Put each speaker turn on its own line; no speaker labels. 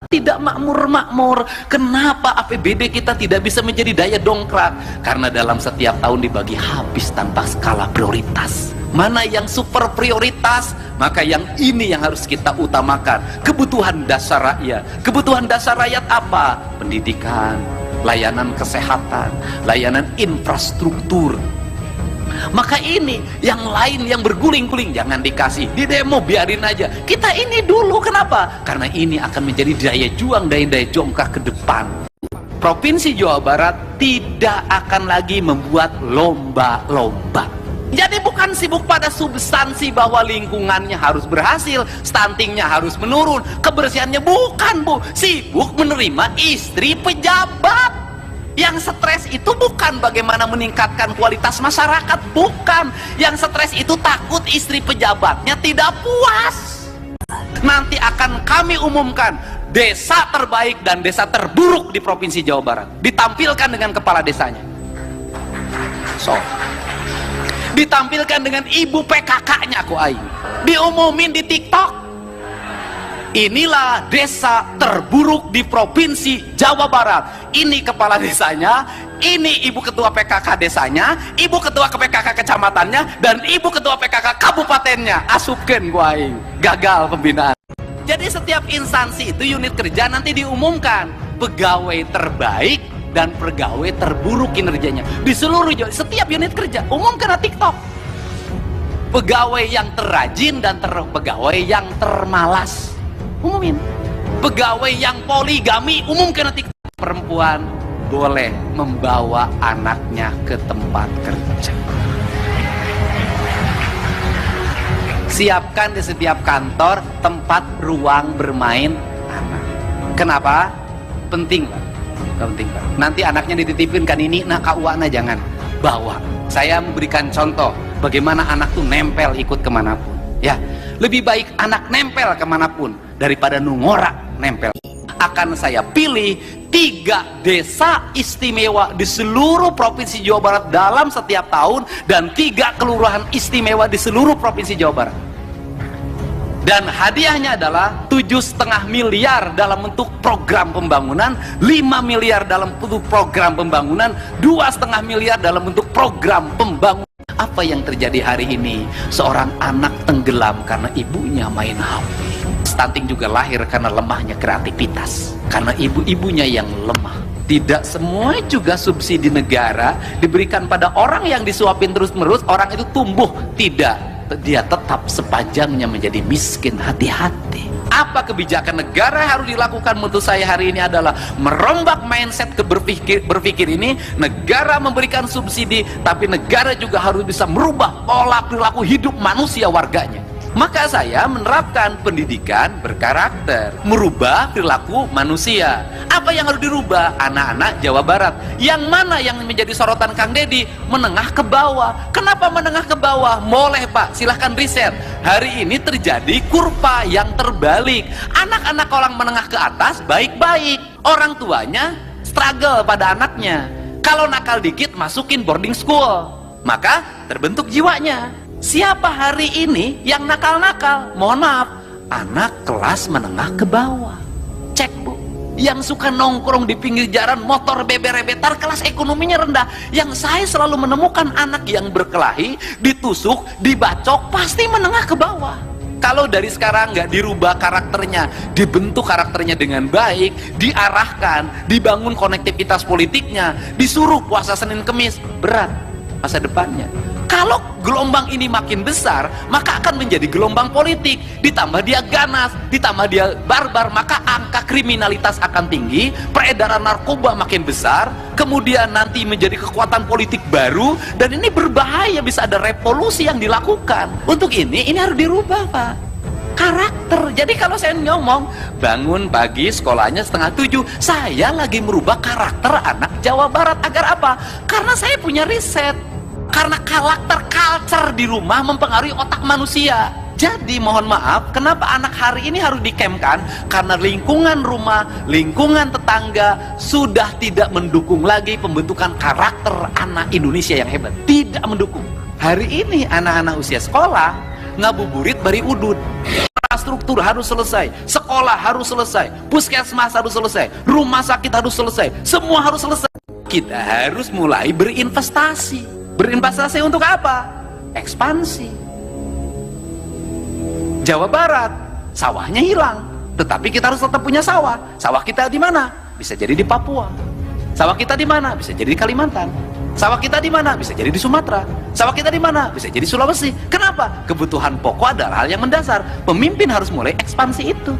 tidak makmur-makmur. Kenapa APBD kita tidak bisa menjadi daya dongkrak? Karena dalam setiap tahun dibagi habis tanpa skala prioritas. Mana yang super prioritas, maka yang ini yang harus kita utamakan. Kebutuhan dasar rakyat. Kebutuhan dasar rakyat apa? Pendidikan, layanan kesehatan, layanan infrastruktur. Maka ini yang lain yang berguling-guling jangan dikasih, di demo biarin aja. Kita ini dulu, kenapa? Karena ini akan menjadi daya juang, daya jongkak ke depan. Provinsi Jawa Barat tidak akan lagi membuat lomba-lomba. Jadi bukan sibuk pada substansi bahwa lingkungannya harus berhasil, stuntingnya harus menurun, kebersihannya, bukan Bu. Sibuk menerima istri pejabat. Yang stres itu bukan bagaimana meningkatkan kualitas masyarakat, bukan. Yang stres itu takut istri pejabatnya tidak puas. Nanti akan kami umumkan desa terbaik dan desa terburuk di Provinsi Jawa Barat, ditampilkan dengan kepala desanya. Ditampilkan dengan ibu PKK-nya aku aing. Diumumin di TikTok. Inilah desa terburuk di Provinsi Jawa Barat. Ini kepala desanya, ini ibu ketua PKK desanya, ibu ketua PKK kecamatannya, dan ibu ketua PKK kabupatennya. Asupkeun ku aing. Gagal pembinaan. Jadi setiap instansi itu unit kerja nanti diumumkan pegawai terbaik dan pegawai terburuk kinerjanya di seluruh Jawa. Setiap unit kerja umumkan di TikTok. Pegawai yang terrajin dan pegawai yang termalas. Umumin. Pegawai yang poligami umumkan nanti. Perempuan boleh membawa anaknya ke tempat kerja. Siapkan di setiap kantor tempat ruang bermain anak. Kenapa? Penting Pak. Penting Pak. Nanti anaknya dititipin kan ini, nah KUA-nya jangan bawa. Saya memberikan contoh bagaimana anak tuh nempel ikut kemanapun. Ya, lebih baik anak nempel kemanapun daripada nungorak nempel. Akan saya pilih 3 desa istimewa di seluruh Provinsi Jawa Barat dalam setiap tahun, dan 3 kelurahan istimewa di seluruh Provinsi Jawa Barat. Dan hadiahnya adalah 7,5 miliar dalam bentuk program pembangunan, 5 miliar dalam bentuk program pembangunan, 2,5 miliar dalam bentuk program pembangunan. Apa yang terjadi hari ini? Seorang anak tenggelam karena ibunya main HP. Stunting juga lahir karena lemahnya kreativitas, karena ibu-ibunya yang lemah. Tidak semua juga subsidi negara diberikan pada orang yang disuapin terus-menerus, orang itu tumbuh. Tidak, dia tetap sepanjangnya menjadi miskin. Hati-hati. Apa kebijakan negara yang harus dilakukan menurut saya hari ini adalah merombak mindset berpikir ini. Negara memberikan subsidi, tapi negara juga harus bisa merubah pola perilaku hidup manusia warganya. Maka saya menerapkan pendidikan berkarakter, merubah perilaku manusia. Apa yang harus dirubah? Anak-anak Jawa Barat. Yang mana yang menjadi sorotan Kang Deddy? Menengah ke bawah. Kenapa menengah ke bawah? Boleh Pak, silahkan riset. Hari ini terjadi kurva yang terbalik. Anak-anak orang menengah ke atas baik-baik. Orang tuanya struggle pada anaknya. Kalau nakal dikit masukin boarding school, maka terbentuk jiwanya. Siapa hari ini yang nakal-nakal? Mohon maaf, anak kelas menengah ke bawah. Cek Bu, yang suka nongkrong di pinggir jalan, motor beber-betar, kelas ekonominya rendah. Yang saya selalu menemukan anak yang berkelahi, ditusuk, dibacok, pasti menengah ke bawah. Kalau dari sekarang nggak dirubah karakternya, dibentuk karakternya dengan baik, diarahkan, dibangun konektivitas politiknya, disuruh puasa Senin Kemis, berat masa depannya. Kalau gelombang ini makin besar, maka akan menjadi gelombang politik. Ditambah dia ganas, ditambah dia barbar, maka angka kriminalitas akan tinggi, peredaran narkoba makin besar, kemudian nanti menjadi kekuatan politik baru, dan ini berbahaya, bisa ada revolusi yang dilakukan. Untuk ini harus dirubah Pak. Karakter. Jadi kalau saya ngomong bangun pagi sekolahnya 6:30, saya lagi merubah karakter anak Jawa Barat. Agar apa? Karena saya punya riset. Karena karakter culture di rumah mempengaruhi otak manusia. Jadi mohon maaf, kenapa anak hari ini harus dikemkan? Karena lingkungan rumah, lingkungan tetangga sudah tidak mendukung lagi pembentukan karakter anak Indonesia yang hebat. Tidak mendukung. Hari ini anak-anak usia sekolah ngabuburit bari udud. infrastruktur harus selesai, sekolah harus selesai, puskesmas harus selesai, rumah sakit harus selesai, semua harus selesai. Kita harus mulai berinvestasi. Berinvestasi untuk apa? Ekspansi. Jawa Barat, sawahnya hilang, tetapi kita harus tetap punya sawah. Sawah kita di mana? Bisa jadi di Papua. Sawah kita di mana? Bisa jadi di Kalimantan. Sawah kita di mana? Bisa jadi di Sumatera. Sawah kita di mana? Bisa jadi Sulawesi. Kenapa? Kebutuhan pokok adalah hal yang mendasar. Pemimpin harus mulai ekspansi itu.